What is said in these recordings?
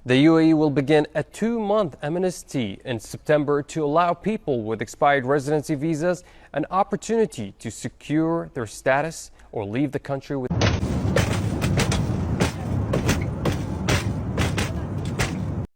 The UAE will begin a 2-month amnesty in September to allow people with expired residency visas an opportunity to secure their status or leave the country with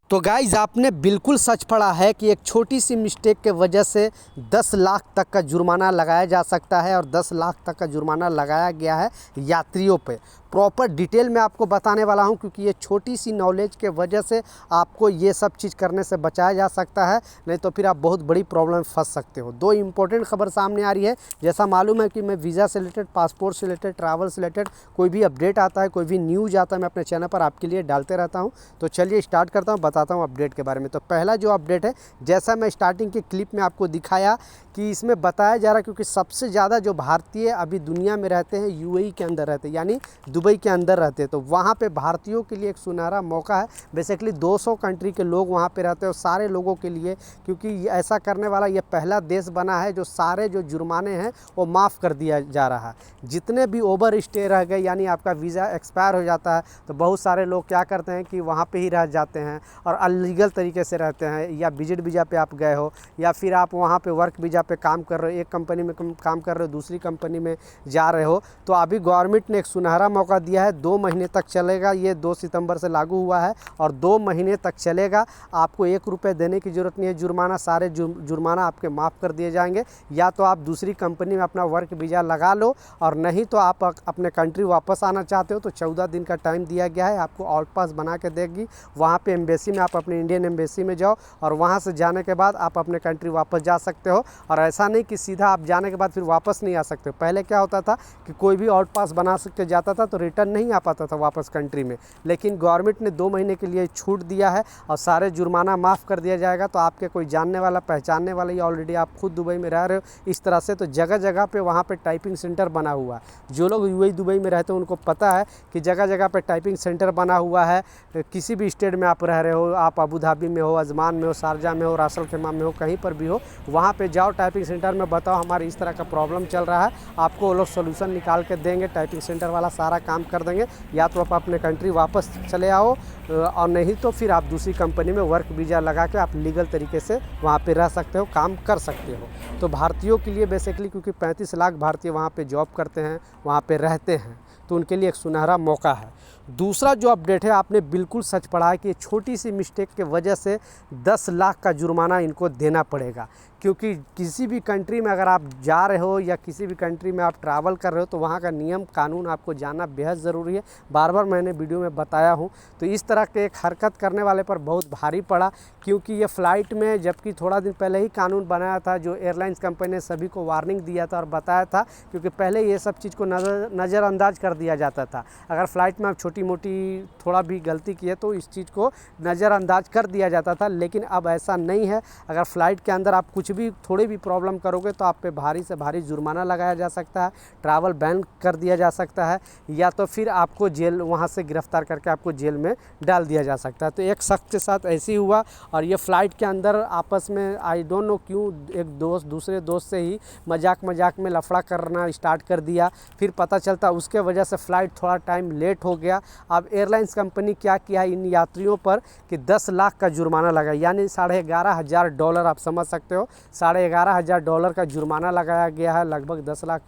तो guys आपने बिल्कुल सच पढ़ा है कि एक छोटी सी mistake के वजह से 10 लाख तक का जुर्माना लगाया जा सकता है और 10 लाख तक का जुर्माना लगाया गया है यात्रियों पे। प्रॉपर डिटेल में आपको बताने वाला हूं क्योंकि ये छोटी सी नॉलेज के वजह से आपको ये सब चीज़ करने से बचाया जा सकता है, नहीं तो फिर आप बहुत बड़ी प्रॉब्लम में फंस सकते हो। दो इम्पोर्टेंट खबर सामने आ रही है। जैसा मालूम है कि मैं वीज़ा से रिलेटेड, पासपोर्ट से रिलेटेड, ट्रैवल से रिलेटेड कोई भी अपडेट आता है, कोई भी न्यूज़ आता है, मैं अपने चैनल पर आपके लिए डालते रहता हूँ। तो चलिए स्टार्ट करता हूँ, बताता हूँ अपडेट के बारे में। तो पहला जो अपडेट है, जैसा मैं स्टार्टिंग के क्लिप में आपको दिखाया कि इसमें बताया जा रहा है क्योंकि सबसे ज़्यादा जो भारतीय अभी दुनिया में रहते हैं यूएई के अंदर रहते हैं, यानी दुबई के अंदर रहते हैं, तो वहाँ पे भारतीयों के लिए एक सुनहरा मौका है। बेसिकली 200 कंट्री के लोग वहाँ पे रहते हैं और सारे लोगों के लिए, क्योंकि ऐसा करने वाला ये पहला देश बना है जो सारे जो जुर्माने हैं वो माफ़ कर दिया जा रहा है। जितने भी ओवर स्टे रह गए, यानी आपका वीज़ा एक्सपायर हो जाता है, तो बहुत सारे लोग क्या करते हैं कि वहाँ पे ही रह जाते हैं और अनलीगल तरीके से रहते हैं, या विजिट वीज़ा पे आप गए हो, या फिर आप वहाँ पे वर्क वीज़ा पे काम कर रहे हो, एक कंपनी में काम कर रहे हो, दूसरी कंपनी में जा रहे हो। तो अभी गवर्नमेंट ने एक सुनहरा मौका दिया है, 2 महीने तक चलेगा। ये 2 सितंबर से लागू हुआ है और 2 महीने तक चलेगा। आपको 1 रुपये देने की ज़रूरत नहीं है जुर्माना, सारे जुर्माना आपके माफ़ कर दिए जाएंगे। या तो आप दूसरी कंपनी में अपना वर्क वीज़ा लगा लो, और नहीं तो आप अपने कंट्री वापस आना चाहते हो तो 14 दिन का टाइम दिया गया है। आपको आउट पास बना के देगी वहाँ पे एम्बेसी में, आप अपने इंडियन एम्बेसी में जाओ और वहाँ से जाने के बाद आप अपने कंट्री वापस जा सकते हो। और ऐसा नहीं कि सीधा आप जाने के बाद फिर वापस नहीं आ सकते हो। पहले क्या होता था कि कोई भी आउट पास बना के जाता था तो रिटर्न नहीं आ पाता था वापस कंट्री में, लेकिन गवर्नमेंट ने 2 महीने के लिए छूट दिया है और सारे जुर्माना माफ़ कर दिया जाएगा। तो आपके कोई जानने वाला, पहचानने वाला, या ऑलरेडी आप खुद दुबई में रह रहे हो इस तरह से, तो जगह जगह पे वहाँ पे टाइपिंग सेंटर बना हुआ है। जो लोग यूएई दुबई में रहते हैं उनको पता है कि जगह जगह पे टाइपिंग सेंटर बना हुआ है। किसी भी स्टेट में आप रह रहे हो, आप अबू धाबी में हो, अजमान में हो, शारजा में हो, रास अल खैमा में हो, कहीं पर भी हो, वहाँ पे जाओ टाइपिंग सेंटर में, बताओ हमारी इस तरह का प्रॉब्लम चल रहा है, आपको वो लोग सोल्यूशन निकाल के देंगे। टाइपिंग सेंटर वाला सारा काम कर देंगे। या तो आप अपने कंट्री वापस चले आओ, और नहीं तो फिर आप दूसरी कंपनी में वर्क वीज़ा लगा के आप लीगल तरीके से वहाँ पे रह सकते हो, काम कर सकते हो। तो भारतीयों के लिए बेसिकली, क्योंकि 35 लाख भारतीय वहाँ पे जॉब करते हैं, वहाँ पे रहते हैं, तो उनके लिए एक सुनहरा मौका है। दूसरा जो अपडेट है, आपने बिल्कुल सच पढ़ा है कि छोटी सी मिस्टेक के वजह से 10 लाख का जुर्माना इनको देना पड़ेगा। क्योंकि किसी भी कंट्री में अगर आप जा रहे हो या किसी भी कंट्री में आप ट्रैवल कर रहे हो तो वहाँ का नियम कानून आपको जानना बेहद ज़रूरी है। बार बार मैंने वीडियो में बताया हूँ। तो इस तरह के एक हरकत करने वाले पर बहुत भारी पड़ा, क्योंकि ये फ़्लाइट में, जबकि थोड़ा दिन पहले ही कानून बनाया था, जो एयरलाइंस कंपनी ने सभी को वार्निंग दिया था और बताया था, क्योंकि पहले ये सब चीज़ को नज़रअंदाज कर दिया जाता था। अगर फ़्लाइट में आप छोटी मोटी थोड़ा भी गलती किए तो इस चीज़ को नज़रअंदाज कर दिया जाता था, लेकिन अब ऐसा नहीं है। अगर फ़्लाइट के अंदर आप कुछ भी थोड़ी भी प्रॉब्लम करोगे तो आप पे भारी से भारी जुर्माना लगाया जा सकता है, ट्रैवल बैन कर दिया जा सकता है, या तो फिर आपको जेल, वहाँ से गिरफ्तार करके आपको जेल में डाल दिया जा सकता है। तो एक शख्स के साथ ऐसे ही हुआ, और ये फ़्लाइट के अंदर आपस में, आई डोंट नो क्यों, एक दोस्त दूसरे दोस्त से ही मजाक में लफड़ा करना स्टार्ट कर दिया। फिर पता चलता उसके वजह से फ़्लाइट थोड़ा टाइम लेट हो गया। अब एयरलाइंस कंपनी क्या किया इन यात्रियों पर कि 10 लाख का जुर्माना लगा, यानी $11,500 आप समझ सकते हो, $11,500 का जुर्माना लगाया गया है। लगभग 10 लाख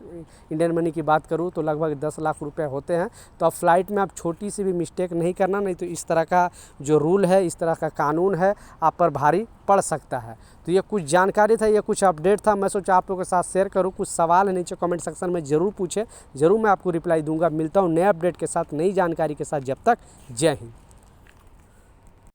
इंडियन मनी की बात करूँ तो लगभग 10 लाख रुपए होते हैं। तो अब फ़्लाइट में आप छोटी सी भी मिस्टेक नहीं करना, नहीं तो इस तरह का जो रूल है, इस तरह का कानून है, आप पर भारी पड़ सकता है। तो ये कुछ जानकारी था, ये कुछ अपडेट था, मैं सोचा आप लोगों के साथ शेयर करूँ। कुछ सवाल है नीचे कमेंट सेक्शन में ज़रूर पूछे, ज़रूर मैं आपको रिप्लाई दूंगा। मिलता हूँ नए अपडेट के साथ, नई जानकारी के साथ। जब तक जय हिंद।